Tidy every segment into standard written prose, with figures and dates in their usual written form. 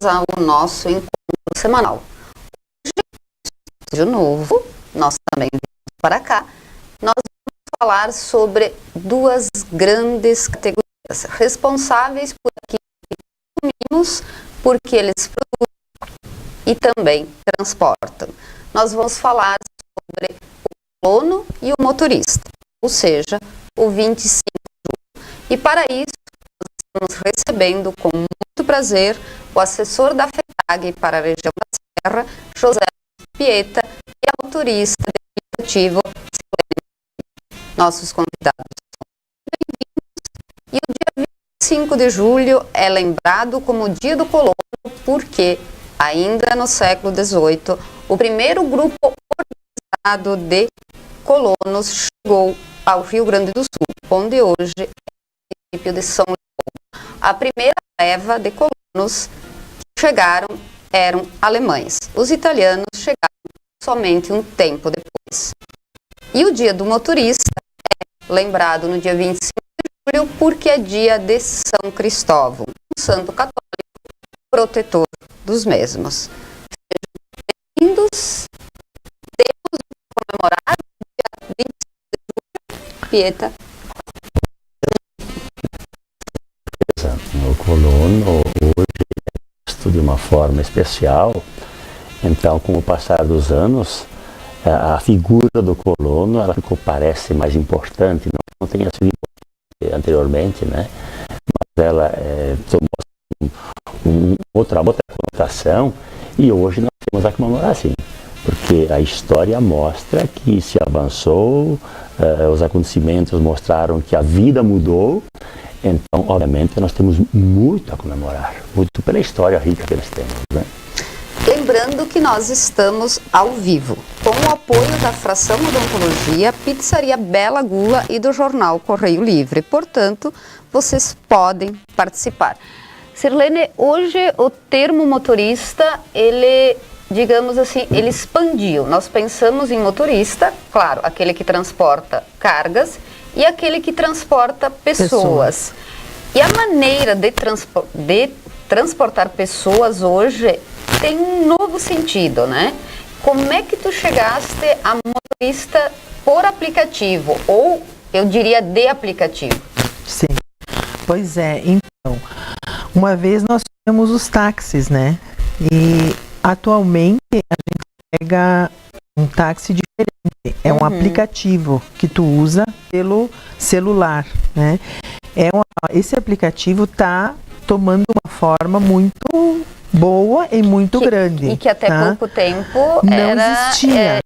ao nosso encontro semanal. Hoje, de novo, nós também viemos para cá, nós vamos falar sobre duas grandes categorias, responsáveis por aquilo que consumimos, porque eles produzem e também transportam. Nós vamos falar sobre o colono e o motorista, ou seja, o 25 de julho. E para isso, nós estamos recebendo com muito prazer o assessor da FETAG para a região da Serra, José Pieta, e a motorista do aplicativo, nossos convidados são bem-vindos. E o dia 25 de julho é lembrado como o Dia do Colono, porque, ainda no século XVIII, o primeiro grupo organizado de colonos chegou ao Rio Grande do Sul, onde hoje é o município de São Leopoldo. A primeira leva de colonos que chegaram eram alemães. Os italianos chegaram somente um tempo depois. E o Dia do Motorista é lembrado no dia 25 de julho porque é dia de São Cristóvão, um santo católico protetor dos mesmos. Sejam bem-vindos. Temos comemorar o dia 25 de julho. Pieta. O colono hoje é visto de uma forma especial. Então, com o passar dos anos, a figura do colono ela parece mais importante. Não tenha sido importante anteriormente, né? Mas ela tomou outra conotação e hoje nós temos a comemorar assim. Porque a história mostra que se avançou, os acontecimentos mostraram que a vida mudou. Então, obviamente, nós temos muito a comemorar, muito pela história rica que eles têm, né? Lembrando que nós estamos ao vivo, com o apoio da Fração Odontologia, Pizzaria Bela Gula e do jornal Correio Livre. Portanto, vocês podem participar. Sirlene, hoje o termo motorista, ele, digamos assim, ele expandiu. Nós pensamos em motorista, claro, aquele que transporta cargas e aquele que transporta pessoas. E a maneira de transportar pessoas hoje tem um novo sentido, né? Como é que tu chegaste a motorista por aplicativo, ou eu diria de aplicativo? Sim, pois é, então, uma vez nós tínhamos os táxis, né? E atualmente a gente pega um táxi diferente, é um aplicativo que tu usa pelo celular, né? Esse aplicativo está tomando uma forma muito boa e muito grande. E que até pouco tempo existia.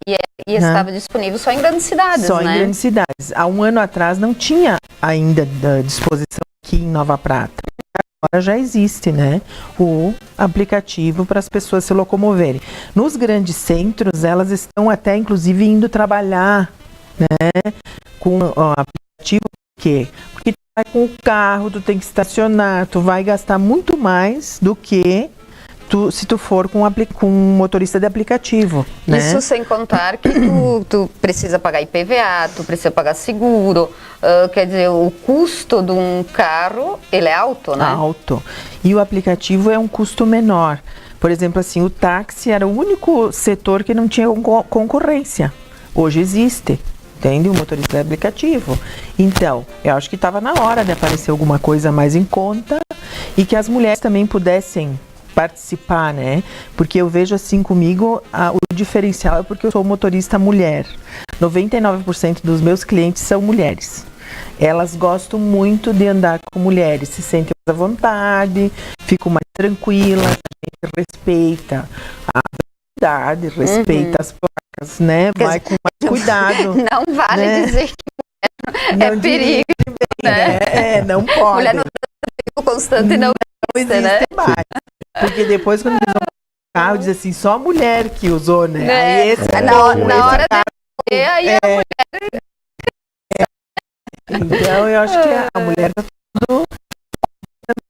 E estava disponível só em grandes cidades, só né? em grandes cidades. Há um ano atrás não tinha ainda da disposição aqui em Nova Prata. Agora já existe, né? O aplicativo para as pessoas se locomoverem. Nos grandes centros, elas estão até, inclusive, indo trabalhar, né? Com o aplicativo, por quê? Porque tu vai com o carro, tu tem que estacionar, tu vai gastar muito mais do que se tu for com um motorista de aplicativo, né? Isso sem contar que tu precisa pagar IPVA, tu precisa pagar seguro, quer dizer, o custo de um carro, ele é alto, né? Alto. E o aplicativo é um custo menor. Por exemplo, assim, o táxi era o único setor que não tinha concorrência. Hoje existe, entende? O motorista de aplicativo. Então, eu acho que estava na hora de aparecer alguma coisa mais em conta e que as mulheres também pudessem participar, né? Porque eu vejo assim comigo, o diferencial é porque eu sou motorista mulher. 99% dos meus clientes são mulheres. Elas gostam muito de andar com mulheres, se sentem mais à vontade, ficam mais tranquilas, a gente respeita a velocidade, respeita as placas, né? Vai com mais cuidado. Não vale, né, dizer que é perigo, né? Não pode. Mulher no perigo constante não existe, né? mais. Porque depois, quando eles vão no carro, diz assim, só a mulher que usou, né? Aí na hora de ver, aí a mulher... Então, eu acho que a mulher está tudo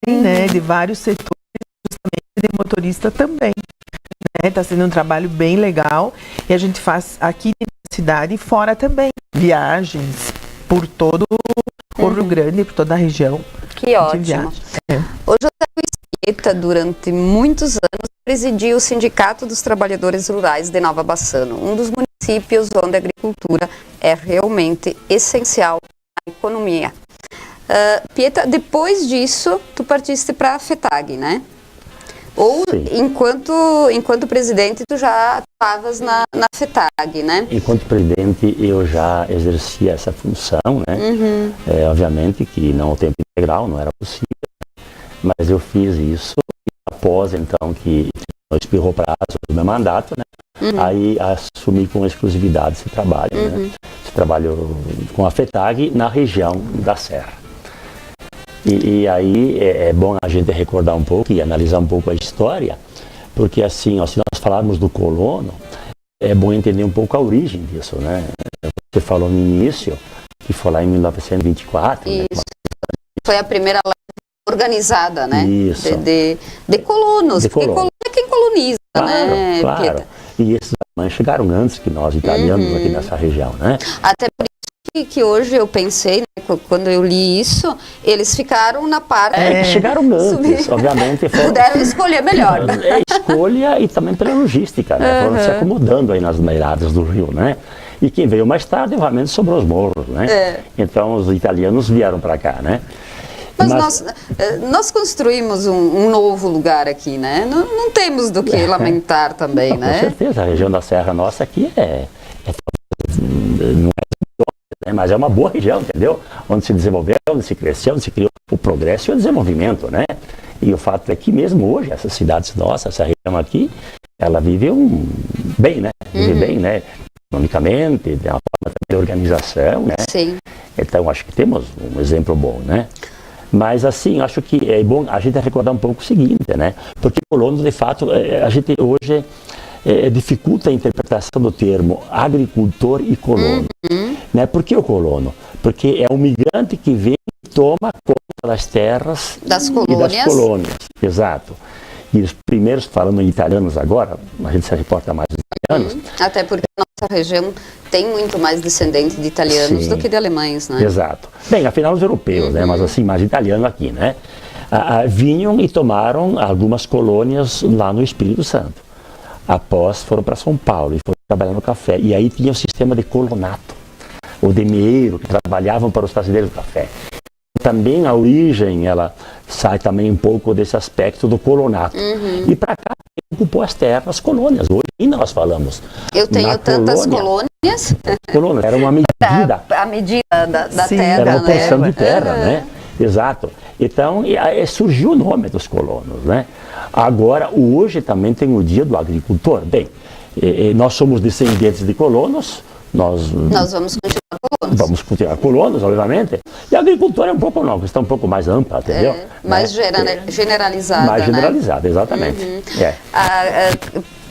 também, né? De vários setores, justamente de motorista também. Está sendo um trabalho bem legal. E a gente faz aqui na cidade e fora também. Viagens por todo o Rio Grande, por toda a região. Que ótimo. É. Ô, José Luiz Pieta, durante muitos anos, presidiu o Sindicato dos Trabalhadores Rurais de Nova Bassano, um dos municípios onde a agricultura é realmente essencial na economia. Pieta, depois disso, tu partiste para a FETAG, né? Ou, enquanto presidente, tu já estavas na FETAG, né? Enquanto presidente, eu já exercia essa função, né? Obviamente que não ao tempo integral, não era possível, mas eu fiz isso após, então, que expirrou o prazo do meu mandato, né? Aí assumi com exclusividade esse trabalho, né? Esse trabalho com a FETAG na região da Serra. E aí é bom a gente recordar um pouco e analisar um pouco a história, porque assim, ó, se nós falarmos do colono, é bom entender um pouco a origem disso, né? Você falou no início, que foi lá em 1924. Isso. Né? Foi a primeira lei organizada, né? Isso. De colonos, porque colono é quem coloniza, né? Claro. Pieta? E esses alemães chegaram antes que nós, italianos, aqui nessa região, né? Até por isso que hoje eu pensei, né, quando eu li isso, eles ficaram na parte... chegaram antes, obviamente. Puderam escolher melhor. Escolha e também pela logística, né? Foram se acomodando aí nas beiradas do rio, né? E quem veio mais tarde, obviamente, sobrou os morros, né? Então, os italianos vieram para cá, né? Mas nós construímos um novo lugar aqui, né? Não temos do que lamentar também, não, né? Com certeza, a região da Serra nossa aqui não é, mas é uma boa região, entendeu? Onde se desenvolveu, onde se cresceu, onde se criou o progresso e o desenvolvimento, né? E o fato é que mesmo hoje, essas cidades nossas, essa região aqui, ela vive bem, né? Vive bem, né? Economicamente, tem uma forma de organização, né? Sim. Então, acho que temos um exemplo bom, né? Mas, assim, acho que é bom a gente recordar um pouco o seguinte, né? Porque colonos, de fato, a gente hoje dificulta a interpretação do termo agricultor e colono. Né? Por que o colono? Porque é um migrante que vem e toma conta das terras das e das colônias. Exato. E os primeiros, falando em italianos agora, a gente se reporta mais dos italianos. Até porque a nossa região tem muito mais descendentes de italianos do que de alemães, né? Exato. Bem, afinal os europeus, né? Mas assim, mais italiano aqui, né? Vinham e tomaram algumas colônias lá no Espírito Santo. Após foram para São Paulo e foram trabalhar no café. E aí tinha o sistema de colonato, ou de meeiro, que trabalhavam para os fazendeiros do café. Também a origem, ela sai também um pouco desse aspecto do colonato. E para cá, ocupou as terras, as colônias. Hoje ainda nós falamos. Eu tenho tantas colônias. Era uma medida. A medida da Sim, terra, era uma porção né? de terra, né? Exato. Então, surgiu o nome dos colonos, né? Agora, hoje também tem o dia do agricultor. Bem, nós somos descendentes de colonos, nós vamos continuar colonos. Vamos continuar colonos, obviamente. E a agricultura é um pouco não, questão um pouco mais ampla, entendeu? Mais generalizada, mais né? generalizada, exatamente.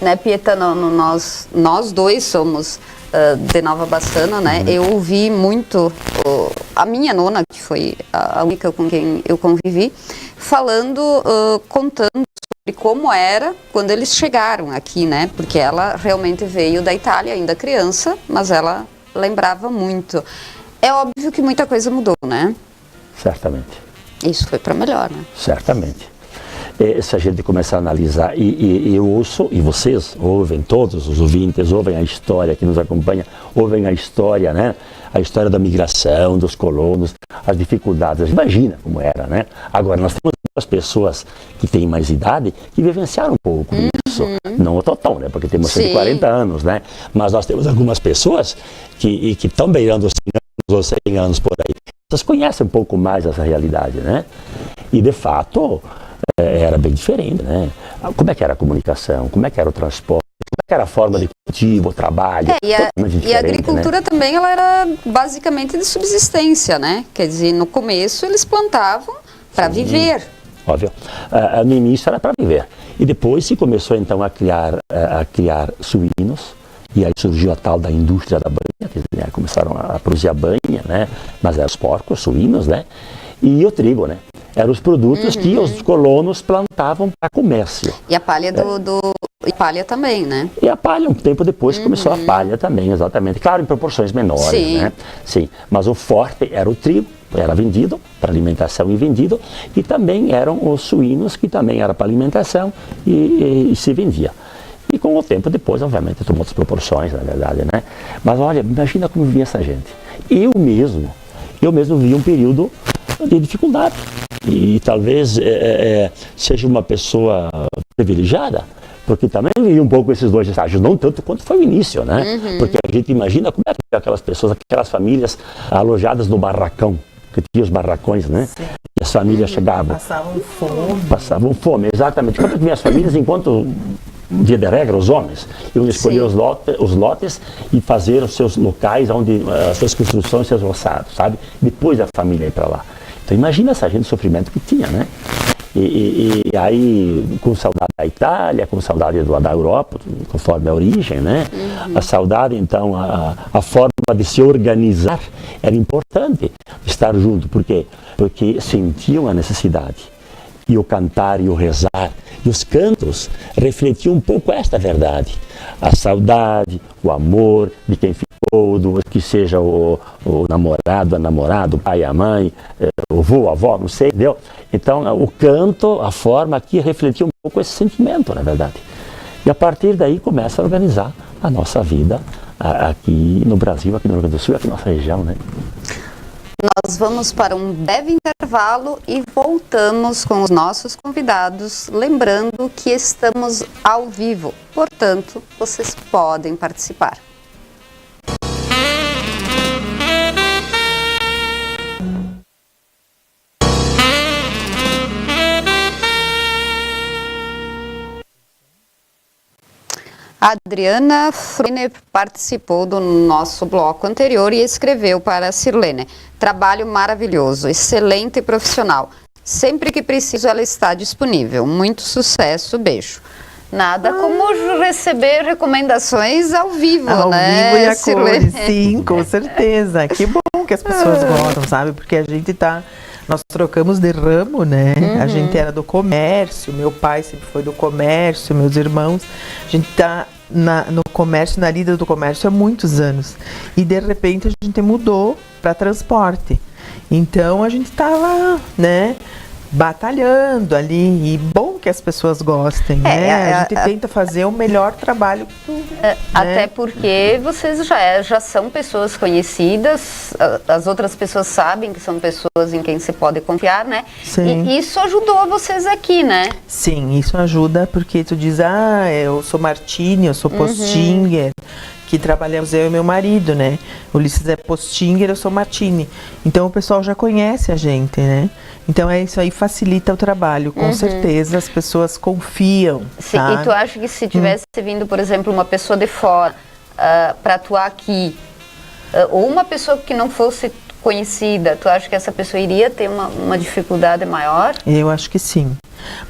Né, Pieta, nós dois somos de Nova Bassano, né? Eu ouvi muito a minha nona, que foi a única com quem eu convivi, falando, contando sobre como era quando eles chegaram aqui, né? Porque ela realmente veio da Itália ainda criança, mas ela lembrava muito. É óbvio que muita coisa mudou, né? Certamente. Isso foi para melhor, né? Certamente. Se a gente começar a analisar, e eu ouço, e vocês ouvem, todos os ouvintes ouvem a história que nos acompanha, ouvem a história, né? A história da migração, dos colonos, as dificuldades. Imagina como era, né? Agora, nós temos as pessoas que têm mais idade que vivenciaram um pouco isso. Não o total, né? Porque temos 140 anos, né? Mas nós temos algumas pessoas que estão beirando os 100 anos ou 100 anos por aí. Vocês conhecem um pouco mais essa realidade, né? E, de fato, era bem diferente, né? Como é que era a comunicação? Como é que era o transporte? Como é que era a forma de cultivo, o trabalho? E a agricultura, né? Também ela era basicamente de subsistência, né? Quer dizer, no começo eles plantavam para viver. Óbvio. No início era para viver. E depois se começou então a criar suínos. E aí surgiu a tal da indústria da banha, que começaram a produzir a banha, né? Mas eram os porcos, suínos, né? E o trigo, né? Eram os produtos que os colonos plantavam para comércio. E a palha e palha também, né? E a palha, um tempo depois, começou a palha também, exatamente. Claro, em proporções menores, né? Sim. Mas o forte era o trigo, era vendido para alimentação e vendido, e também eram os suínos, que também era para alimentação e se vendia. E com o tempo depois, obviamente, tomou outras proporções, na verdade, né? Mas olha, imagina como vivia essa gente. Eu mesmo vi um período de dificuldade. E talvez seja uma pessoa privilegiada, porque também vivi um pouco esses dois estágios, não tanto quanto foi o início, né? Porque a gente imagina como é que aquelas pessoas, aquelas famílias alojadas no barracão, que tinha os barracões, né? Sim. E as famílias chegavam. Passavam fome, exatamente. Como é que vinham as famílias enquanto, via de regra, os homens iam escolher os lotes e fazer os seus locais, onde as suas construções, seus roçados, sabe? Depois a família ir para lá. Então imagina essa gente, o sofrimento que tinha, né? E aí, com saudade da Itália, com saudade da Europa, conforme a origem, né? A saudade, então, a forma de se organizar era importante estar junto. Por quê? Porque sentiam a necessidade. E o cantar e o rezar e os cantos refletiam um pouco esta verdade. A saudade, o amor de quem ficou, que seja o namorado, a namorada, o pai, a mãe, o avô, a avó, não sei, entendeu? Então, o canto, a forma aqui refletia um pouco esse sentimento, na verdade. E a partir daí começa a organizar a nossa vida aqui no Brasil, aqui no Rio Grande do Sul, aqui na nossa região, né? Nós vamos para um breve intervalo e voltamos com os nossos convidados, lembrando que estamos ao vivo, portanto, vocês podem participar. A Adriana Frone participou do nosso bloco anterior e escreveu para a Sirlene: trabalho maravilhoso, excelente e profissional. Sempre que preciso ela está disponível. Muito sucesso, beijo. Nada como receber recomendações ao vivo, ao né? Vivo e a cores, sim, com certeza. Que bom que as pessoas gostam, sabe? Porque a gente nós trocamos de ramo, né? A gente era do comércio, meu pai sempre foi do comércio, meus irmãos. A gente tá no comércio, na lida do comércio há muitos anos. E de repente a gente mudou para transporte. Então a gente estava, né, batalhando ali, e bom que as pessoas gostem, né? A gente tenta fazer o melhor trabalho possível. Né? Até porque vocês já são pessoas conhecidas, as outras pessoas sabem que são pessoas em quem se pode confiar, né? Sim. E isso ajudou vocês aqui, né? Sim, isso ajuda, porque tu diz, eu sou Martini, eu sou Postinger, que trabalhamos eu e meu marido, né? O Ulisses é Postinger, eu sou Martini. Então o pessoal já conhece a gente, né? Então isso aí facilita o trabalho, com certeza as pessoas confiam. Sim, e tu acha que se tivesse vindo, por exemplo, uma pessoa de fora para atuar aqui, ou uma pessoa que não fosse conhecida, tu acha que essa pessoa iria ter uma dificuldade maior? Eu acho que sim.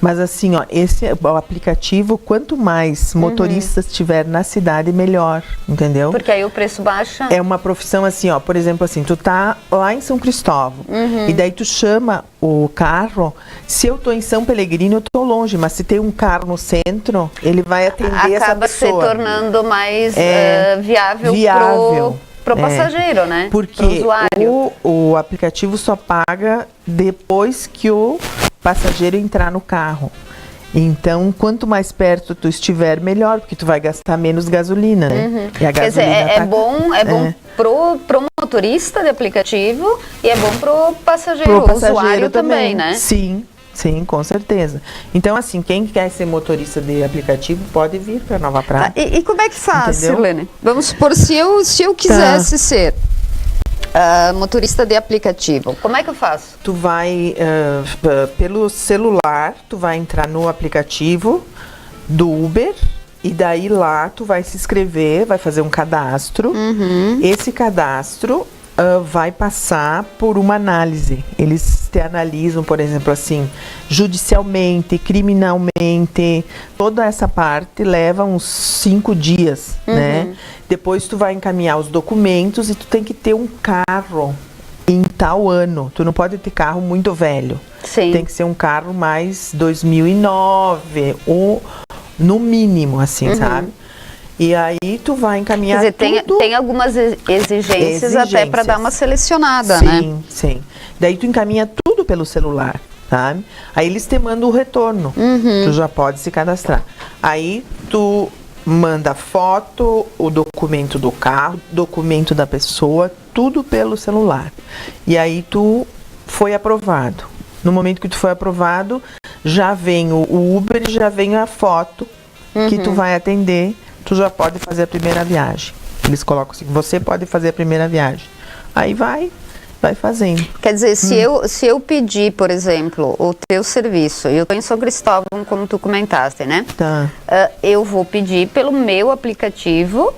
Mas assim, o aplicativo, quanto mais motoristas tiver na cidade, melhor, entendeu? Porque aí o preço baixa. É uma profissão assim, por exemplo, assim, tu tá lá em São Cristóvão, e daí tu chama o carro. Se eu tô em São Pelegrino, eu tô longe, mas se tem um carro no centro, ele vai atender essa pessoa. Acaba se tornando mais viável. Pro passageiro, né? Porque pro usuário. O aplicativo só paga depois que o passageiro entrar no carro. Então, quanto mais perto tu estiver, melhor, porque tu vai gastar menos gasolina, né? E a Quer dizer, é bom pro motorista de aplicativo e é bom pro passageiro usuário também, né? Sim, com certeza. Então, assim, quem quer ser motorista de aplicativo pode vir para Nova Prata. E como é que faz, Sirlene? Vamos supor, se eu quisesse ser motorista de aplicativo, como é que eu faço? Tu vai, pelo celular, tu vai entrar no aplicativo do Uber, e daí lá tu vai se inscrever, vai fazer um cadastro. Esse cadastro vai passar por uma análise. Eles te analisam, por exemplo, assim, judicialmente, criminalmente. Toda essa parte leva uns 5 dias, né? Depois tu vai encaminhar os documentos e tu tem que ter um carro em tal ano. Tu não pode ter carro muito velho. Sim. Tem que ser um carro mais 2009, ou no mínimo, assim, sabe? E aí tu vai encaminhar. Quer dizer, tem algumas exigências até para dar uma selecionada, né? Sim. Daí tu encaminha tudo pelo celular, sabe? Aí eles te mandam o retorno. Tu já pode se cadastrar. Aí tu manda foto, o documento do carro, documento da pessoa, tudo pelo celular. E aí tu foi aprovado. No momento que tu foi aprovado, já vem o Uber e já vem a foto que tu vai atender. Tu já pode fazer a primeira viagem. Eles colocam assim, você pode fazer a primeira viagem. Aí vai fazendo. Quer dizer, se eu pedir, por exemplo, o teu serviço, eu estou em São Cristóvão, como tu comentaste, né? Tá. Eu vou pedir pelo meu aplicativo,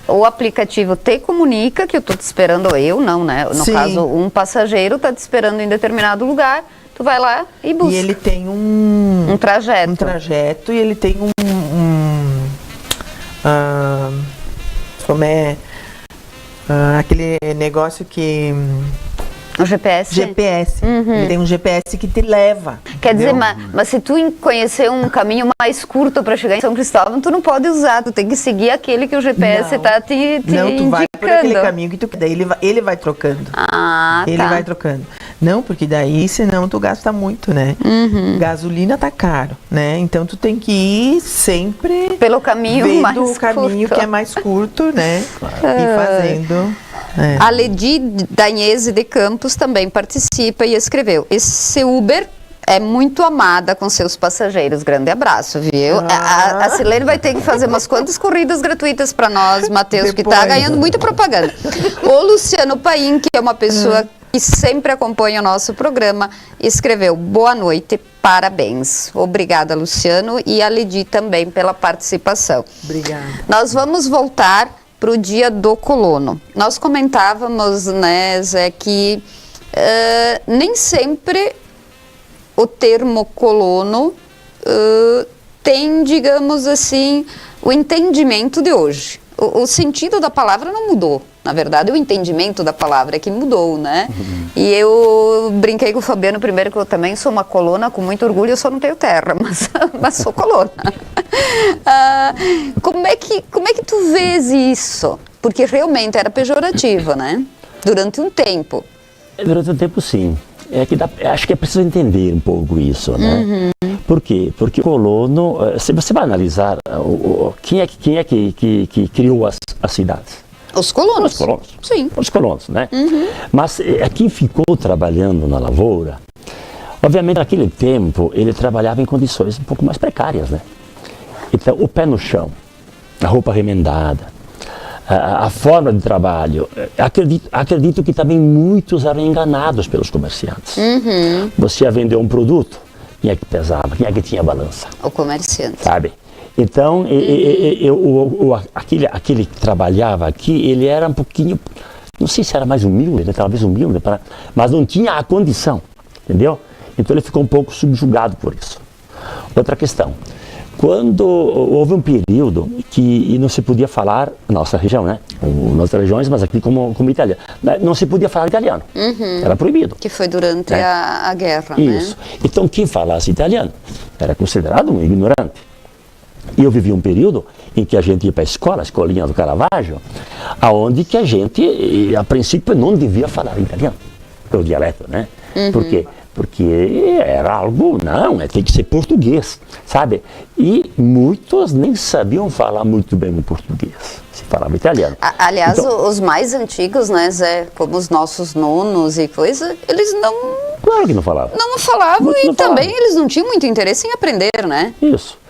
o aplicativo te comunica que eu estou te esperando, ou eu não, né? No Sim. caso, um passageiro está te esperando em determinado lugar, tu vai lá e busca. E ele tem um trajeto. Um trajeto e ele tem como é aquele negócio que O GPS? GPS. Ele tem um GPS que te leva. Quer dizer, entendeu? mas se tu conhecer um caminho mais curto para chegar em São Cristóvão, tu não pode usar, tu tem que seguir aquele que o GPS está te Não, tu indicando. vai por aquele caminho que tu quer. Daí ele vai trocando. Ah, Ele tá. vai trocando. Não, porque daí senão tu gasta muito, né? Gasolina tá caro, né? Então tu tem que ir sempre Pelo caminho vendo mais o caminho curto. que é mais curto, né? E fazendo. A Ledi Danhese de Campos também participa e escreveu: esse Uber é muito amada com seus passageiros. Grande abraço, viu? A Silene vai ter que fazer umas quantas corridas gratuitas para nós, Matheus, que está Depois. ganhando muita propaganda. O Luciano Paim, que é uma pessoa que sempre acompanha o nosso programa, escreveu: boa noite, parabéns. Obrigada, Luciano, e a Ledi também pela participação. Obrigada. Nós vamos voltar para o dia do colono. Nós comentávamos, né, Zé, que nem sempre o termo colono tem, digamos assim, o entendimento de hoje. O sentido da palavra não mudou. Na verdade, o entendimento da palavra é que mudou, né? E eu brinquei com o Fabiano primeiro, que eu também sou uma colona com muito orgulho, eu só não tenho terra, mas sou colona. Como é que tu vês isso? Porque realmente era pejorativo, né? Durante um tempo. Durante um tempo, sim. Acho que é preciso entender um pouco isso, né? Por quê? Porque o colono, se você vai analisar quem é que criou as cidades? Os colonos. Os colonos. Sim. Os colonos, né? Mas quem ficou trabalhando na lavoura, obviamente naquele tempo ele trabalhava em condições um pouco mais precárias, né? Então o pé no chão, a roupa remendada, a forma de trabalho, acredito que também muitos eram enganados pelos comerciantes. Você ia vender um produto, quem é que pesava, quem é que tinha balança? O comerciante. Sabe? Então, aquele que trabalhava aqui, ele era um pouquinho, não sei se era mais humilde, né? Talvez humilde, mas não tinha a condição, entendeu? Então ele ficou um pouco subjugado por isso. Outra questão, quando houve um período que não se podia falar, nossa região, né? Nossas regiões, mas aqui como italiano, não se podia falar italiano, era proibido. Que foi durante a guerra, Isso. né? Então quem falasse italiano era considerado um ignorante. E eu vivi um período em que a gente ia para a escola, a escolinha do Caravaggio, aonde que a gente, a princípio, não devia falar italiano, pelo dialeto, né? Por quê? Porque era algo, tem que ser português, sabe? E muitos nem sabiam falar muito bem o português, se falava italiano. Aliás, então, os mais antigos, né, Zé, como os nossos nonos e coisa, eles não claro que não falavam. Não falavam Muitos e não falavam. também eles não tinham muito interesse em aprender, né? Isso.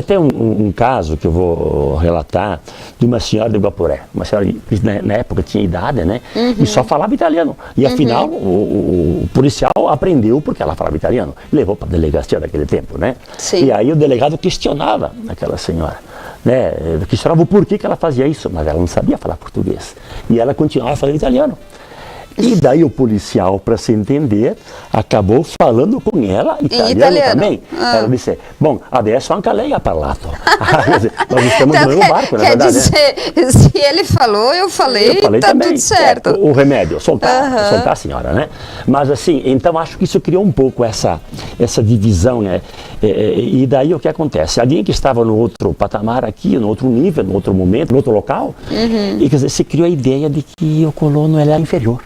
Tem um caso que eu vou relatar de uma senhora de Guaporé, uma senhora que na época tinha idade, né? E só falava italiano. E afinal o policial aprendeu porque ela falava italiano. Levou para a delegacia daquele tempo, né? Sim. E aí o delegado questionava aquela senhora, né? Questionava o porquê que ela fazia isso, mas ela não sabia falar português. E ela continuava falando italiano. E daí o policial, para se entender, acabou falando com ela italiano também. Ela disse, bom, adesso anche lei ha parlato. Nós estamos no mesmo barco, na verdade. Quer dizer, se ele falou, eu falei tá também. tudo certo. O remédio, soltar a senhora, né? Mas assim, então acho que isso criou um pouco essa divisão, né? E daí o que acontece? Alguém que estava no outro patamar aqui, no outro nível, no outro momento, no outro local, e quer dizer, se criou a ideia de que o colono era inferior.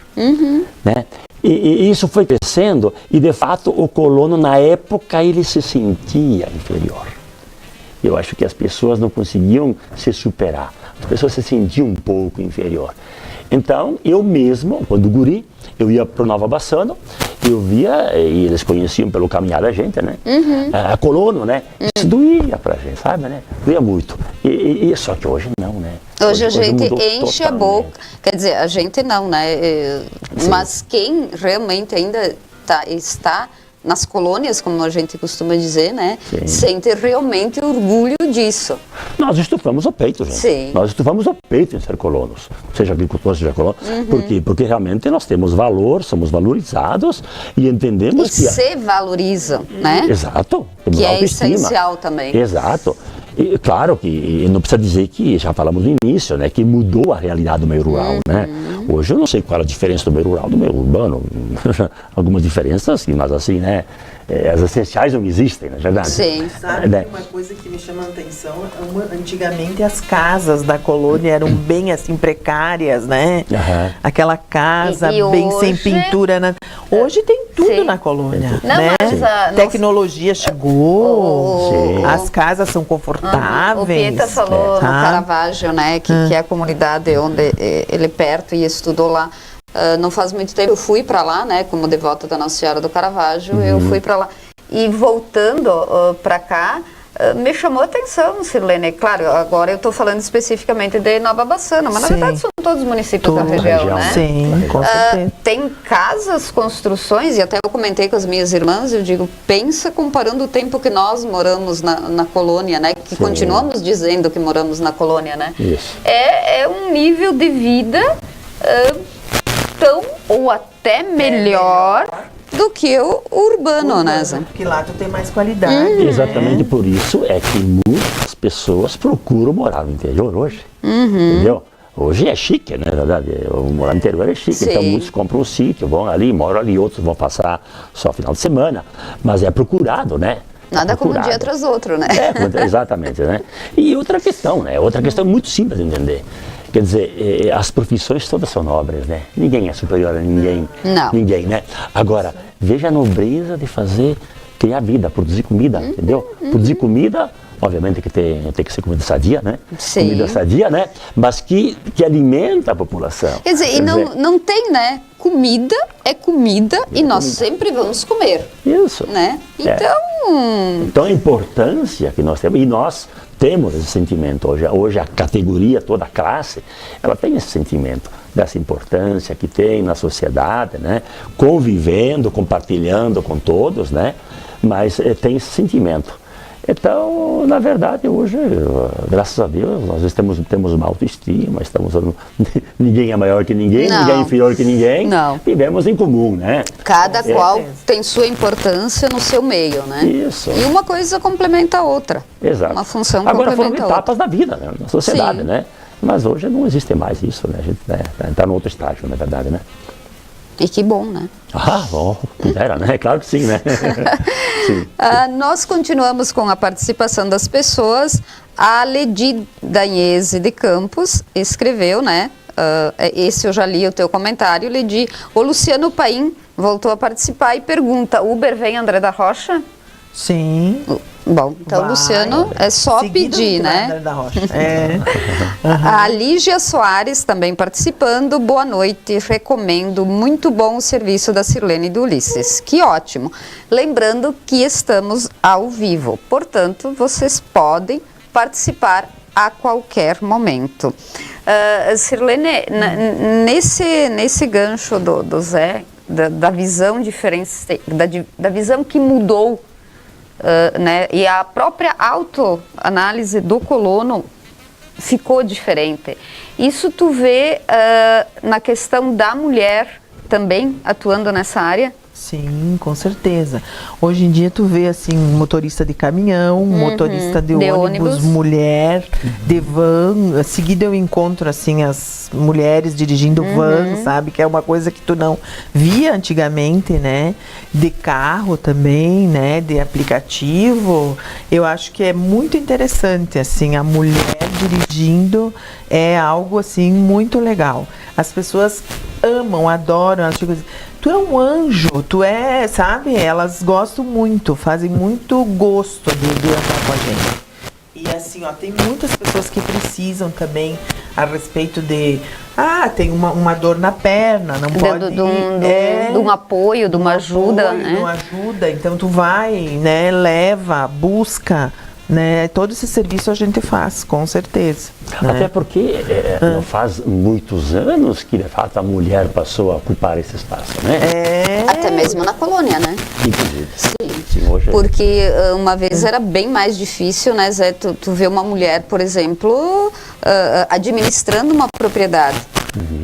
Né? E isso foi crescendo e, de fato, o colono, na época, ele se sentia inferior. Eu acho que as pessoas não conseguiam se superar. As pessoas se sentiam um pouco inferior. Então, eu mesmo, quando guri, eu ia para o Nova Bassano, eu via, e eles conheciam pelo caminhar da gente, né? A colono, né? Isso doía pra gente, sabe, né? Doía muito. Só que hoje não, né? Hoje a gente enche totalmente. a boca. Quer dizer, a gente não, né? Mas quem realmente ainda está nas colônias, como a gente costuma dizer, né? Sim. Sente realmente orgulho disso. Nós estufamos o peito, gente. Sim. Nós estufamos o peito em ser colonos, seja agricultor, seja colono. Por quê? Porque realmente nós temos valor, somos valorizados e entendemos que... se valorizam, né? Exato. Temos Que é autoestima. essencial também. Exato. E claro que não precisa dizer que, já falamos no início, né, que mudou a realidade do meio rural, né? Hoje eu não sei qual a diferença do meio rural do meio urbano. Algumas diferenças, mas assim, né, as essenciais não existem, não é verdade? Sim. Sabe, uma coisa que me chama a atenção, antigamente as casas da colônia eram bem assim precárias, né? Aquela casa E bem hoje... sem pintura. Hoje tem tudo Sim. na colônia, Não, né? mas Tecnologia chegou, as casas são O confortáveis. Pieta falou no Caravaggio, né, que é a comunidade onde ele é perto e estudou lá. Não faz muito tempo eu fui para lá, né, como devota da Nossa Senhora do Caravaggio, eu fui para lá. E voltando para cá, me chamou a atenção, Sirlene. Claro, agora eu estou falando especificamente de Nova Bassano, mas na verdade são todos os municípios da região, né? Sim, com certeza. Tem casas, construções, e até eu comentei com as minhas irmãs, eu digo, pensa comparando o tempo que nós moramos na colônia, né? Que continuamos dizendo que moramos na colônia, né? Isso. É um nível de vida tão ou até melhor do que o urbano, né? Porque lá tu tem mais qualidade. Exatamente por isso é que muitas pessoas procuram morar no interior hoje. Entendeu? Hoje é chique, né? Na verdade, morar no interior é chique. Sim. Então muitos compram um sítio, vão ali, moram ali, outros vão passar só final de semana. Mas é procurado, né? Nada como um dia atrás do outro, né? Exatamente, né? E outra questão, né? Outra questão muito simples de entender. Quer dizer, as profissões todas são nobres, né? Ninguém é superior a ninguém. Não. Ninguém, né? Agora, veja a nobreza de criar vida, produzir comida, entendeu? Produzir comida, obviamente que tem que ser comida sadia, né? Sim. Comida sadia, né? Mas que alimenta a população. Quer dizer, não tem, né? Comida é comida e nós sempre vamos comer. Isso. Né? Então, a importância que nós temos, e nós temos esse sentimento hoje a categoria, toda a classe, ela tem esse sentimento dessa importância que tem na sociedade, né? Convivendo, compartilhando com todos, né? Mas tem esse sentimento. Então, na verdade, hoje, graças a Deus, nós temos uma autoestima, ninguém é maior que ninguém, ninguém é inferior que ninguém, vivemos em comum, né? Cada qual tem sua importância no seu meio, né? Isso. E uma coisa complementa a outra. Exato. Uma função Agora complementa a outra. etapas da vida, né? Na sociedade, né? Mas hoje não existe mais isso, né? A gente está no outro estágio, na verdade, né? E que bom, né? Bom, era, né? Claro que sim, né? Sim. Nós continuamos com a participação das pessoas. A Ledi Danhese de Campos escreveu, né? Esse eu já li o teu comentário, Ledi. O Luciano Paim voltou a participar e pergunta, Uber vem André da Rocha? Sim. Bom, então, Luciano, é só Seguido pedir, né? André da Rocha. A Lígia Soares também participando. Boa noite, recomendo. Muito bom o serviço da Sirlene e do Ulisses. Que ótimo. Lembrando que estamos ao vivo, portanto, vocês podem participar a qualquer momento. Sirlene, nesse gancho do Zé, da visão diferente, da visão que mudou, né? E a própria autoanálise do colono ficou diferente. Isso tu vê na questão da mulher também atuando nessa área? Sim, com certeza. Hoje em dia tu vê assim, motorista de caminhão, motorista de ônibus, mulher, de van. Seguida eu encontro assim as mulheres dirigindo van, sabe? Que é uma coisa que tu não via antigamente, né? De carro também, né? De aplicativo. Eu acho que é muito interessante, assim, a mulher dirigindo é algo assim muito legal. As pessoas amam, adoram, elas ficam assim, tu é um anjo, tu é, sabe? Elas gostam muito, fazem muito gosto de andar com a gente. E assim, ó, tem muitas pessoas que precisam também a respeito de, tem uma dor na perna, não pode de um apoio, de uma ajuda, né? De uma ajuda, então tu vai, né, leva, busca, né, todo esse serviço a gente faz, com certeza. Até Né? porque não faz muitos anos que, de fato, a mulher passou a ocupar esse espaço, né? Até mesmo na colônia, né? Inclusive. Sim. Hoje Porque uma vez era bem mais difícil, né, Zé? Tu vê uma mulher, por exemplo, administrando uma propriedade.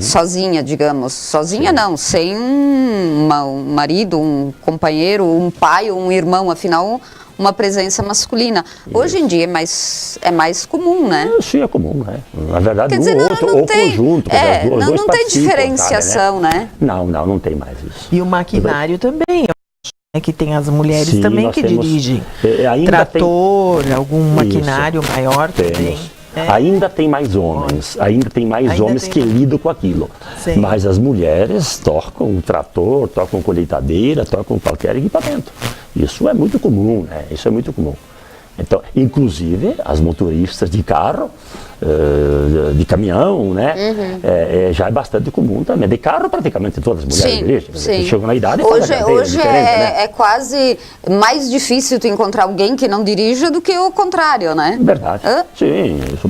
Sozinha, digamos. Sozinha não, sem um marido, um companheiro, um pai ou um irmão, afinal, uma presença masculina. Hoje em dia é mais comum, né? Sim, é comum, né? Na verdade, Quer dizer, ou tem, conjunto. não tem diferenciação, né? Não tem mais isso. E o maquinário também, que tem as mulheres Sim, também nós que temos, dirigem. ainda Trator, algum maquinário maior também. Temos. Ainda tem mais homens, que lidam com aquilo. Sim. Mas as mulheres tocam o trator, tocam colheitadeira, tocam qualquer equipamento. Isso é muito comum, né? Isso é muito comum. Então, inclusive, as motoristas de carro, de caminhão, né? Já é bastante comum também. De carro, praticamente todas as mulheres dirigem. Sim. Chegam na idade e hoje né? é quase mais difícil tu encontrar alguém que não dirija do que o contrário, né? Verdade. Sim. Isso,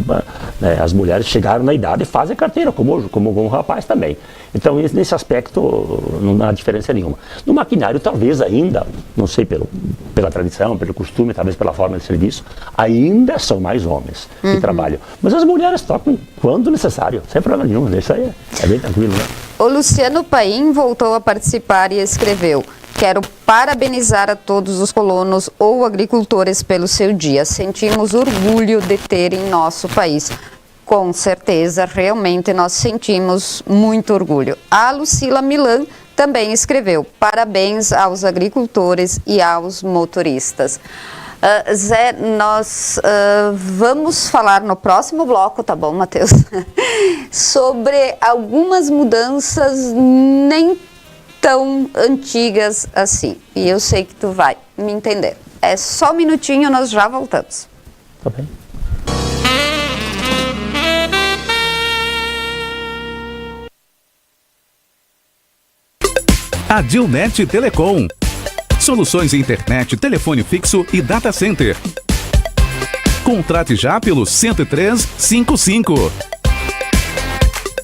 né? As mulheres chegaram na idade e fazem carteira, como um rapaz também. Então, nesse aspecto, não há diferença nenhuma. No maquinário, talvez ainda, não sei pela tradição, pelo costume, talvez pela forma de serviço, ainda são mais homens que trabalham. Mas as mulheres tocam quando necessário, sem problema nenhum. Isso aí é bem tranquilo, né? O Luciano Paim voltou a participar e escreveu: quero parabenizar a todos os colonos ou agricultores pelo seu dia. Sentimos orgulho de ter em nosso país. Com certeza, realmente nós sentimos muito orgulho. A Lucila Milan também escreveu: parabéns aos agricultores e aos motoristas. Zé, nós vamos falar no próximo bloco, tá bom, Matheus? Sobre algumas mudanças nem tão antigas assim. E eu sei que tu vai me entender. É só um minutinho, nós já voltamos. Tá bem. Adilnet Telecom. Soluções em internet, telefone fixo e data center. Contrate já pelo 10355.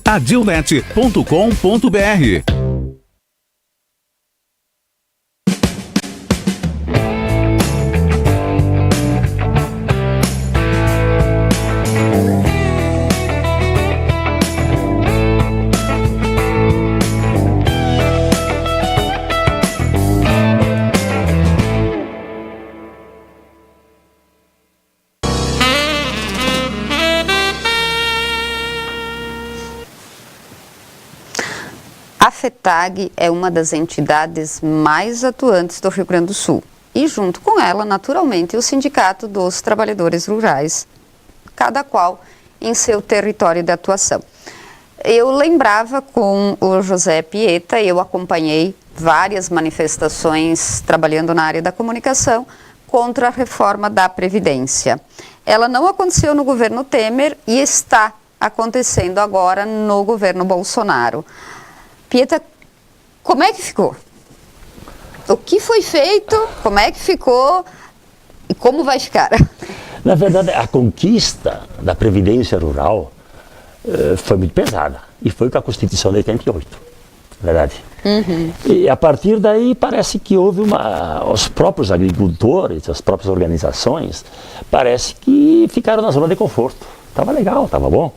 Adilnet.com.br. A FETAG é uma das entidades mais atuantes do Rio Grande do Sul e, junto com ela, naturalmente, o Sindicato dos Trabalhadores Rurais, cada qual em seu território de atuação. Eu lembrava com o José Pieta, eu acompanhei várias manifestações trabalhando na área da comunicação contra a reforma da Previdência. Ela não aconteceu no governo Temer e está acontecendo agora no governo Bolsonaro. Pieta, como é que ficou? O que foi feito, como é que ficou e como vai ficar? Na verdade, a conquista da Previdência Rural foi muito pesada e foi com a Constituição de 88, na verdade. E a partir daí parece que houve os próprios agricultores, as próprias organizações, parece que ficaram na zona de conforto. Estava legal, estava bom.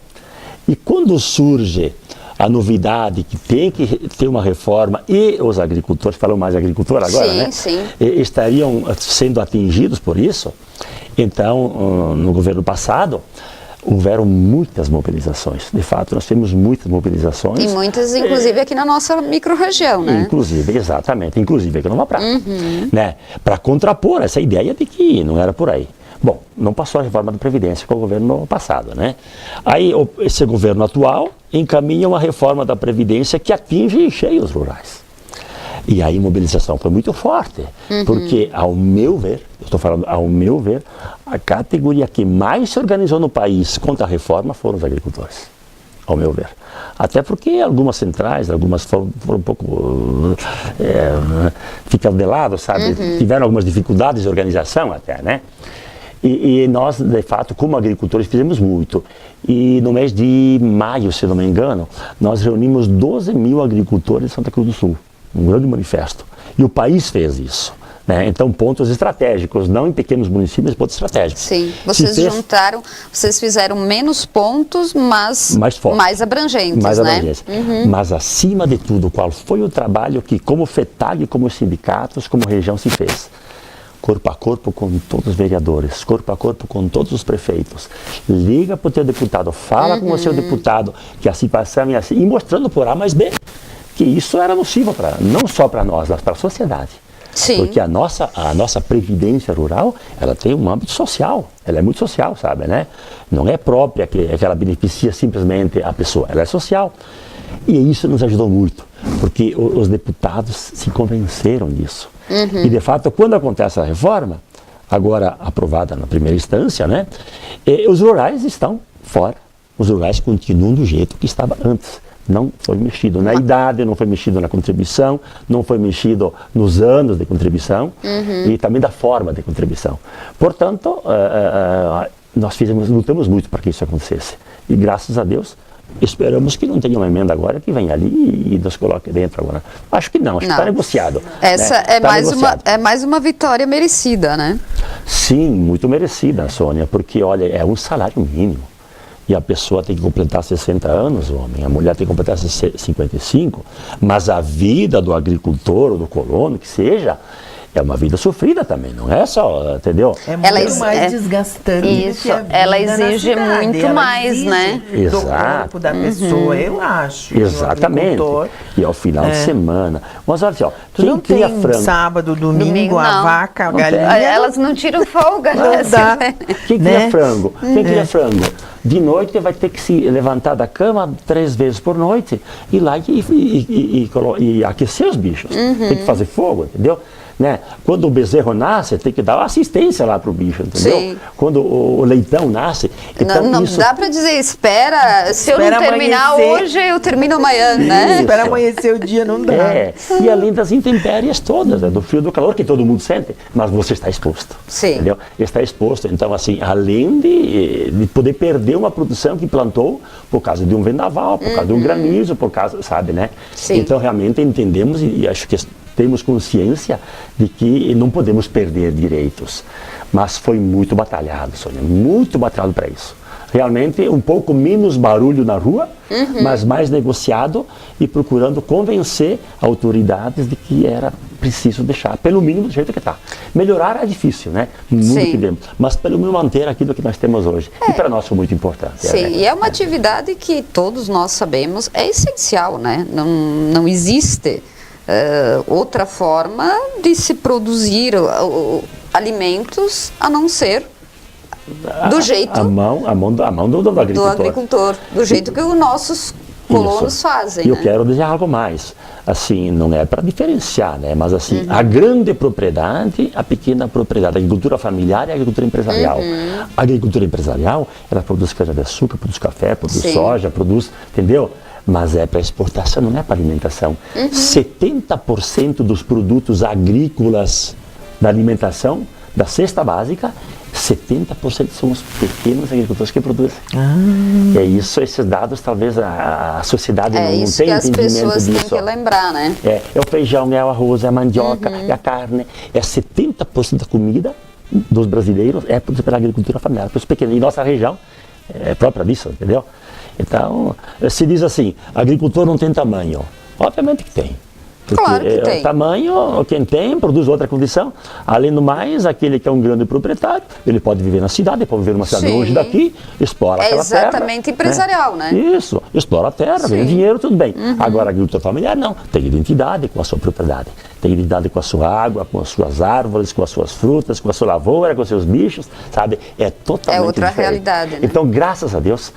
E quando surge a novidade que tem que ter uma reforma e os agricultores, falam mais agricultor agora, sim, né? Sim. Estariam sendo atingidos por isso. Então, no governo passado, houveram muitas mobilizações. De fato, nós temos muitas mobilizações. E muitas, inclusive, aqui na nossa micro-região, né? Inclusive, exatamente. Inclusive aqui no Nova Prata. Né? Para contrapor essa ideia de que não era por aí. Bom, não passou a reforma da Previdência com o governo passado, né? Aí esse governo atual encaminha uma reforma da Previdência que atinge em cheio os rurais. E aí a mobilização foi muito forte, porque ao meu ver, eu estou falando ao meu ver, a categoria que mais se organizou no país contra a reforma foram os agricultores, ao meu ver. Até porque algumas centrais, algumas foram um pouco, ficaram de lado, sabe? Tiveram algumas dificuldades de organização até, né? E nós, de fato, como agricultores, fizemos muito. E no mês de maio, se não me engano, nós reunimos 12 mil agricultores de Santa Cruz do Sul. Um grande manifesto. E o país fez isso. Né? Então, pontos estratégicos, não em pequenos municípios, mas pontos estratégicos. Sim, vocês juntaram, vocês fizeram menos pontos, mas mais abrangentes, mais né? Abrangentes. Mas, acima de tudo, qual foi o trabalho que, como FETAG, como sindicatos, como região, se fez? Corpo a corpo com todos os vereadores, corpo a corpo com todos os prefeitos. Liga para o teu deputado, fala com o seu deputado, que a situação é assim, e mostrando por A mais B que isso era nocivo, não só para nós, mas para a sociedade. Sim. Porque a nossa previdência rural, ela tem um âmbito social, ela é muito social, sabe, né? Não é própria que ela beneficia simplesmente a pessoa, ela é social. E isso nos ajudou muito, porque os deputados se convenceram disso. E, de fato, quando acontece a reforma, agora aprovada na primeira instância, né? Os rurais estão fora, os rurais continuam do jeito que estava antes. Não foi mexido na idade, não foi mexido na contribuição, não foi mexido nos anos de contribuição e também da forma de contribuição. Portanto, nós lutamos muito para que isso acontecesse. E graças a Deus, esperamos que não tenha uma emenda agora que venha ali e nos coloque dentro agora. Acho que não, acho que está negociado. Essa né? é mais uma vitória merecida, né? Sim, muito merecida, Sônia, porque, olha, é um salário mínimo. E a pessoa tem que completar 60 anos, o homem, a mulher tem que completar 55, mas a vida do agricultor ou do colono, que seja, é uma vida sofrida também, não é só, entendeu? É muito mais desgastante. Isso, ela exige muito mais, né? Do corpo da pessoa, eu acho. Exatamente. E ao final de semana. Mas olha só, tu quem não cria tem frango? sábado, domingo, a vaca, a galinha. Elas não tiram folga, né? Quem cria frango? Quem cria frango? De noite vai ter que se levantar da cama 3 vezes por noite, ir lá e aquecer os bichos. Tem que fazer fogo, entendeu? Né? Quando o bezerro nasce, tem que dar assistência lá para o bicho, entendeu? Sim. Quando o leitão nasce... Então não isso... dá para dizer, se eu não terminar hoje, eu termino amanhã, né? Espera amanhecer o dia, não dá. E além das intempéries todas, do frio e do calor, que todo mundo sente, mas você está exposto. Sim. Entendeu? Está exposto, então assim, além de poder perder uma produção que plantou por causa de um vendaval, por causa de um granizo, por causa, sabe, né? Sim. Então realmente entendemos e acho que temos consciência de que não podemos perder direitos. Mas foi muito batalhado, Sônia, muito batalhado para isso. Realmente um pouco menos barulho na rua, mas mais negociado e procurando convencer autoridades de que era preciso deixar, pelo mínimo do jeito que está. Melhorar é difícil, né? No mundo que temos, mas pelo menos manter aquilo que nós temos hoje. E para nós foi muito importante. Sim, e é uma atividade que todos nós sabemos é essencial, né? Não existe outra forma de se produzir alimentos a não ser do jeito a mão do agricultor. Do jeito que os nossos colonos fazem. E eu né? quero dizer algo mais. Assim, não é para diferenciar, né? Mas assim, a grande propriedade, a pequena propriedade, a agricultura familiar e a agricultura empresarial. A agricultura empresarial, ela produz cana-de-açúcar, produz café, produz soja, produz, entendeu? Mas é para exportação, não é para alimentação. 70% dos produtos agrícolas da alimentação, da cesta básica, 70% são os pequenos agricultores que produzem. É isso, esses dados talvez a sociedade não tem entendimento disso. É isso que as pessoas têm que lembrar, né? É o feijão, é o arroz, é a mandioca, é a carne. É 70% da comida dos brasileiros é produzida pela agricultura familiar, pelos pequenos. E nossa região é própria disso, entendeu? Então, se diz assim, agricultor não tem tamanho. Obviamente que tem. Porque Claro que tem. o tamanho, quem tem, produz outra condição. Além do mais, aquele que é um grande proprietário, ele pode viver na cidade, pode viver numa cidade Sim. longe daqui, explora aquela terra. É exatamente empresarial, né? Isso, explora a terra, ganha dinheiro, tudo bem. Agora, a agricultura familiar, não. Tem identidade com a sua propriedade. Tem identidade com a sua água, com as suas árvores, com as suas frutas, com a sua lavoura, com os seus bichos, sabe? É totalmente outra diferente. realidade, né? Então, graças a Deus,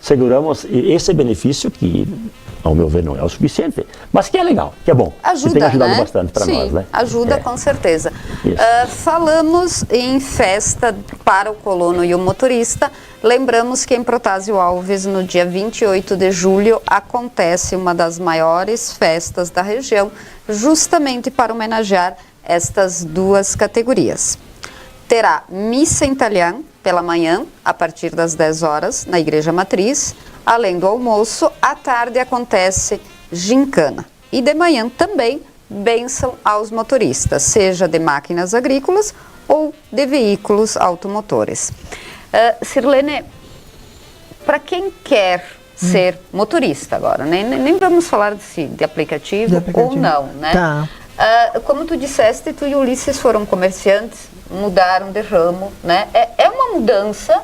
seguramos esse benefício que, ao meu ver, não é o suficiente, mas que é legal, que é bom. Ajuda, que tem ajudado né? bastante para nós, né? Ajuda com certeza. Isso. Falamos em festa para o colono e o motorista. Lembramos que em Protásio Alves, no dia 28 de julho, acontece uma das maiores festas da região, justamente para homenagear estas duas categorias. Terá missa em italiano pela manhã, a partir das 10 horas, na Igreja Matriz. Além do almoço, à tarde acontece gincana. E de manhã também, bênção aos motoristas, seja de máquinas agrícolas ou de veículos automotores. Sirlene, para quem quer ser motorista agora, nem vamos falar de aplicativo ou não, né? Tá. Como tu disseste, tu e Ulisses foram comerciantes, mudaram de ramo, né? É uma mudança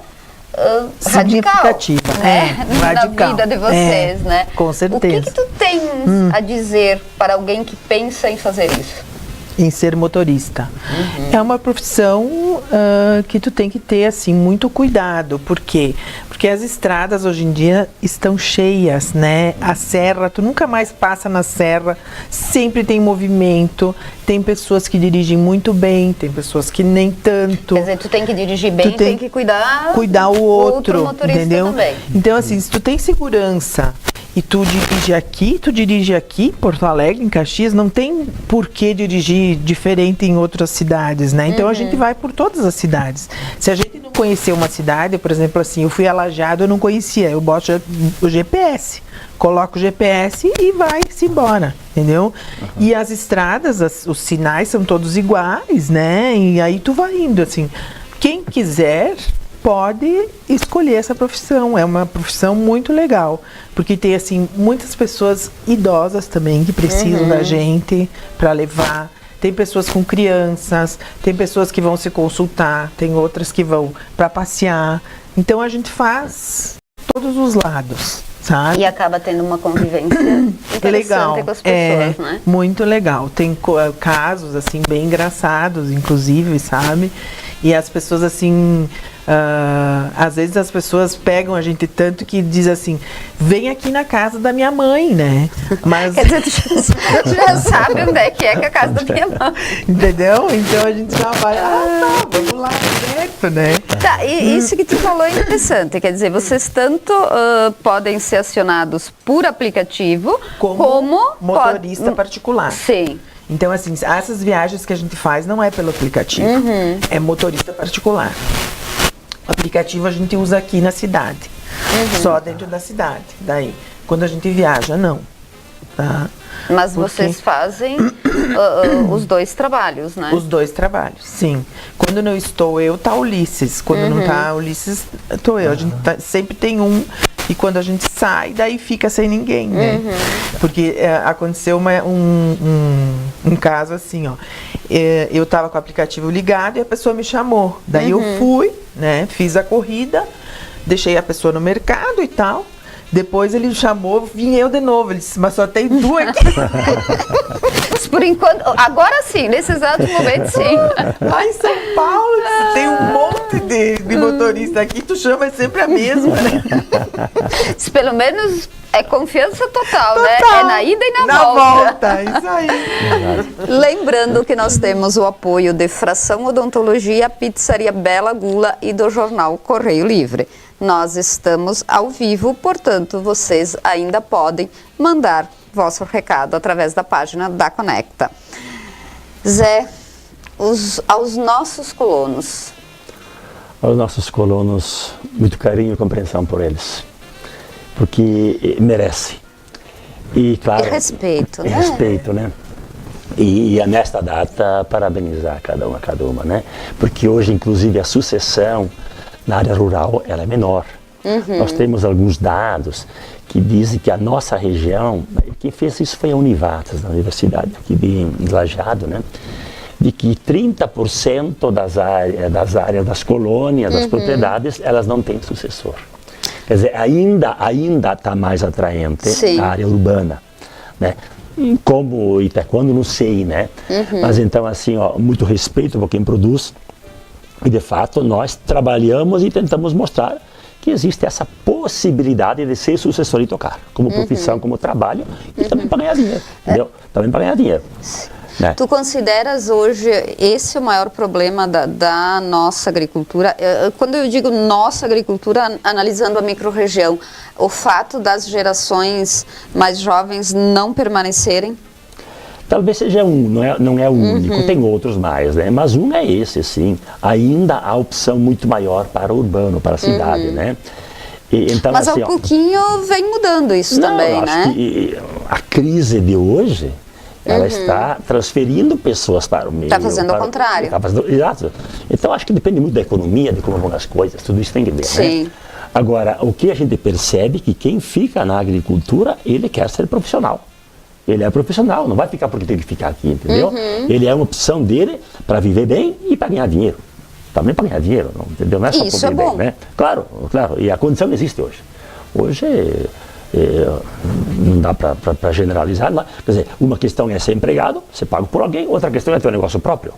significativa, radical, né? radical. Na vida de vocês, né? Com certeza. O que tu tens a dizer para alguém que pensa em fazer isso? Em ser motorista. É uma profissão que tu tem que ter assim muito cuidado. Por quê? Porque as estradas hoje em dia estão cheias, né? A serra, tu nunca mais passa na serra, sempre tem movimento, tem pessoas que dirigem muito bem, tem pessoas que nem tanto. Quer dizer, tu tem que dirigir bem, tem que cuidar o outro, motorista entendeu? Também. Então assim, se tu tem segurança e tu dirige aqui, Porto Alegre, em Caxias, não tem por que dirigir diferente em outras cidades, né? Então a gente vai por todas as cidades. Se a gente não conhecer uma cidade, por exemplo, assim, eu fui a Lajeado, eu não conhecia, eu boto o GPS, coloco o GPS e vai-se embora, entendeu? E as estradas, os sinais são todos iguais, né? E aí tu vai indo, assim. Quem quiser pode escolher essa profissão, é uma profissão muito legal, porque tem assim muitas pessoas idosas também que precisam da gente para levar, tem pessoas com crianças, tem pessoas que vão se consultar, tem outras que vão para passear, então a gente faz todos os lados, sabe? E acaba tendo uma convivência interessante legal, com as pessoas, né? Muito legal, tem casos assim bem engraçados, inclusive, sabe? E as pessoas assim, às vezes as pessoas pegam a gente tanto que diz assim, vem aqui na casa da minha mãe, né? Mas quer dizer, tu já sabe onde é que é a casa da minha mãe. Entendeu? Então a gente já vai, vamos lá, certo, né? Tá, e isso que tu falou é interessante, quer dizer, vocês tanto podem ser acionados por aplicativo, como motorista particular. Sim. Então, assim, essas viagens que a gente faz não é pelo aplicativo, é motorista particular. O aplicativo a gente usa aqui na cidade, só dentro da cidade. Daí, quando a gente viaja, não. Tá? Mas vocês fazem os dois trabalhos, né? Os dois trabalhos, sim. Quando não estou eu, tá Ulisses. Quando não tá Ulisses, tô eu. A gente sempre tem um. E quando a gente sai, daí fica sem ninguém, né? Porque aconteceu um caso assim, ó. Eu tava com o aplicativo ligado e a pessoa me chamou. Daí eu fui, né? Fiz a corrida, deixei a pessoa no mercado e tal. Depois ele chamou, vim eu de novo. Ele disse, mas só tem tu aqui. Por enquanto, agora sim, nesse exato momento sim. Lá em São Paulo, tem um monte de motorista aqui, tu chama sempre a mesma, né? Pelo menos é confiança total, né? É na ida e na volta. Isso aí. Lembrando que nós temos o apoio de Fração Odontologia, Pizzaria Bela Gula e do jornal Correio Livre. Nós estamos ao vivo, portanto, vocês ainda podem mandar vosso recado através da página da Conecta. Zé, aos nossos colonos. Aos nossos colonos, muito carinho e compreensão por eles, porque merece. E, claro, e respeito, né? Respeito, né? E nesta data, parabenizar cada uma, né? Porque hoje, inclusive, a sucessão na área rural, ela é menor. Nós temos alguns dados que dizem que a nossa região, quem fez isso foi a Univates, na universidade aqui de Lajeado, né? De que 30% das áreas das colônias, das propriedades, elas não têm sucessor. Quer dizer, ainda está mais atraente a área urbana, né? Como Itaquando, não sei, né? Mas então, assim, ó, muito respeito por quem produz. E, de fato, nós trabalhamos e tentamos mostrar que existe essa possibilidade de ser sucessor e tocar, como profissão, como trabalho, e também para ganhar dinheiro, entendeu? Também para ganhar dinheiro. Né? Tu consideras hoje esse o maior problema da nossa agricultura? Quando eu digo nossa agricultura, analisando a microrregião, o fato das gerações mais jovens não permanecerem? Talvez seja um, não é o único, tem outros mais, né? Mas um é esse, sim. Ainda há opção muito maior para o urbano, para a cidade, né? Então, mas assim, ao pouquinho vem mudando isso também, eu acho que a crise de hoje, ela está transferindo pessoas para o meio. Está fazendo o contrário. Exato. Então, acho que depende muito da economia, de como vão as coisas, tudo isso tem que ver, sim, né? Agora, o que a gente percebe é que quem fica na agricultura, ele quer ser profissional. Ele é profissional, não vai ficar porque tem que ficar aqui, entendeu? Ele é uma opção dele para viver bem e para ganhar dinheiro. Também para ganhar dinheiro, não, entendeu? Não é só isso viver é bom. bem, né? Claro, e a condição existe hoje. Hoje, não dá para generalizar, mas, quer dizer, uma questão é ser empregado, ser pago por alguém, outra questão é ter um negócio próprio.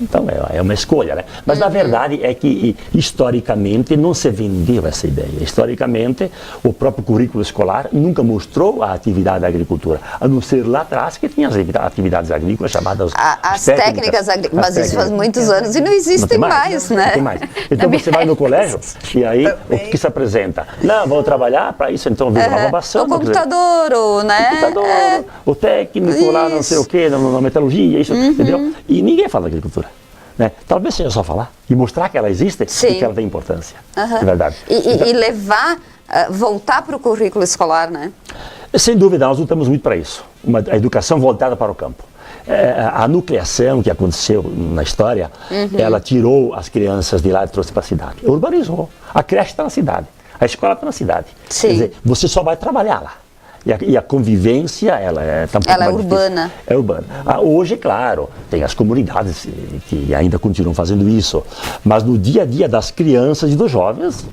Então, é uma escolha, né? Mas, na verdade, é que, historicamente, não se vendeu essa ideia. Historicamente, o próprio currículo escolar nunca mostrou a atividade da agricultura, a não ser lá atrás que tinha as atividades agrícolas chamadas as técnicas agrícolas, mas isso faz muitos anos e não existem mais, né? Não tem mais. Então, você vai no colégio e aí, o que se apresenta? Não, vou trabalhar para isso, então, vejo uma roubação. O computador, né? O computador, o técnico lá, não sei o quê, na metalurgia, isso, entendeu? E ninguém fala de agricultura. Né? Talvez seja só falar e mostrar que ela existe e que ela tem importância, de verdade. E levar, voltar para o currículo escolar, né? Sem dúvida, nós lutamos muito para isso, a educação voltada para o campo. A nucleação que aconteceu na história, ela tirou as crianças de lá e trouxe para a cidade, urbanizou. A creche está na cidade, a escola está na cidade. Sim. Quer dizer, você só vai trabalhar lá. E a convivência, ela é urbana. É urbana. Hoje, claro, tem as comunidades que ainda continuam fazendo isso, mas no dia a dia das crianças e dos jovens,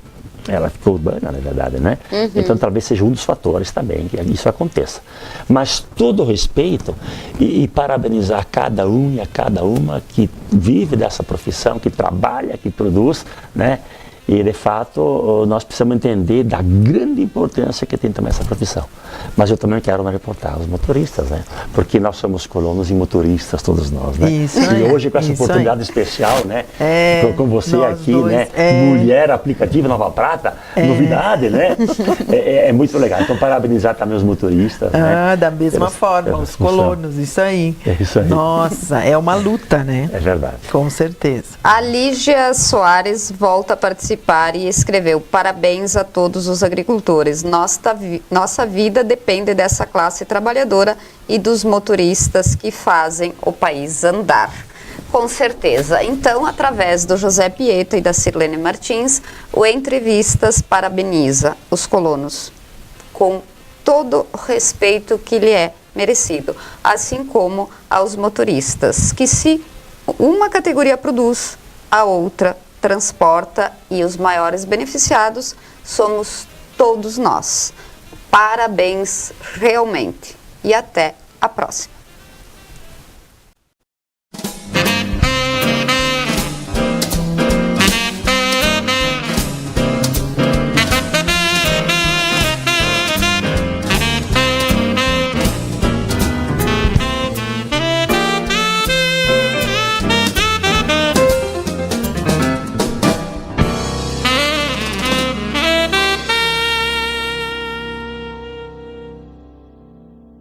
ela ficou urbana, na verdade, né? Então, talvez seja um dos fatores também que isso aconteça. Mas todo respeito e parabenizar cada um e a cada uma que vive dessa profissão, que trabalha, que produz, né? E, de fato, nós precisamos entender da grande importância que tem também essa profissão. Mas eu também quero reportar os motoristas, né? Porque nós somos colonos e motoristas, todos nós, né? Isso, e hoje, com essa oportunidade especial, né? Com você aqui, dois, né? Mulher aplicativo Nova Prata, novidade, né? É muito legal. Então, parabenizar também os motoristas. Né? Da mesma forma, os colonos, isso aí. É isso aí. Nossa, é uma luta, né? É verdade. Com certeza. A Lígia Soares volta a participar e escreveu: parabéns a todos os agricultores. Nossa vida depende dessa classe trabalhadora e dos motoristas que fazem o país andar. Com certeza. Então, através do José Pieta e da Sirlene Martins, o Entrevistas parabeniza os colonos com todo o respeito que lhe é merecido, assim como aos motoristas, que se uma categoria produz, a outra transporta, e os maiores beneficiados somos todos nós. Parabéns realmente e até a próxima.